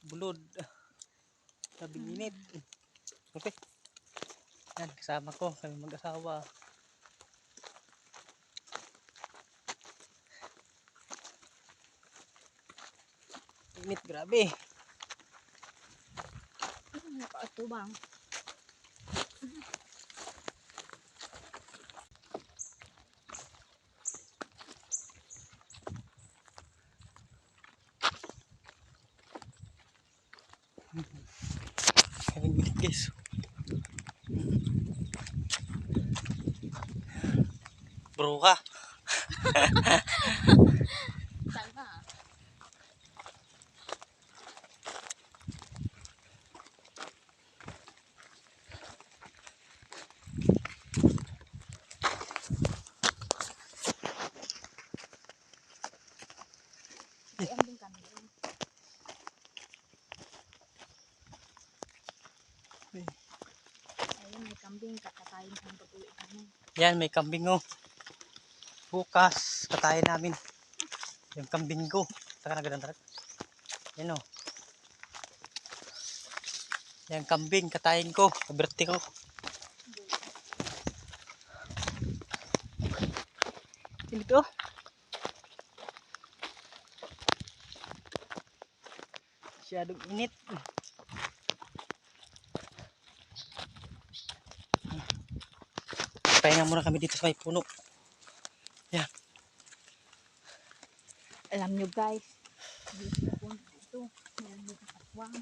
bulod. Labing init. Okay. Yan, kasama ko. Kami mag-asawa. Init, grabe. Nakaatubang. Kaming init guys. Bro ka. Tanga. Ayan din kami. Ayun, may kambing. Kakatayin ang pag-uwi kami. Yan, may kambing oh. Bukas, katayin namin. Yung kambing ko. Saka nagandang. Yan oh. Yan kambing, katayin ko. Kaberte ko. Ito. Masyadong init. Pahinga muna kami dito sa may puno. Yan. Alam nyo guys, dito, meron dito katwang.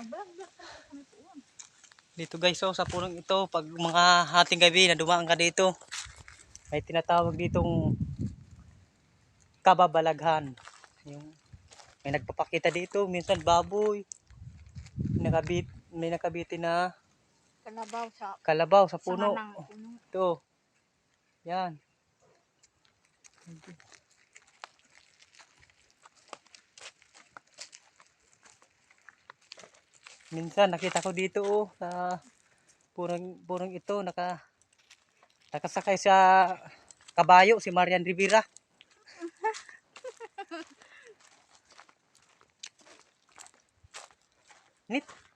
Mag-vlog-vlog ka na kami po. Dito guys, oh, sa punong ito, pag mga hating gabi na dumaan ka dito, may tinatawag ditong kababalaghan. Yung, may nagpapakita dito, minsan baboy, may nakabiti na Kalabaw kalabaw sa puno. ng puno. Ito. Yan. Minsan nakita ko dito oh, sa purong ito nakasakay sa kabayo si Marian Rivera. Nit.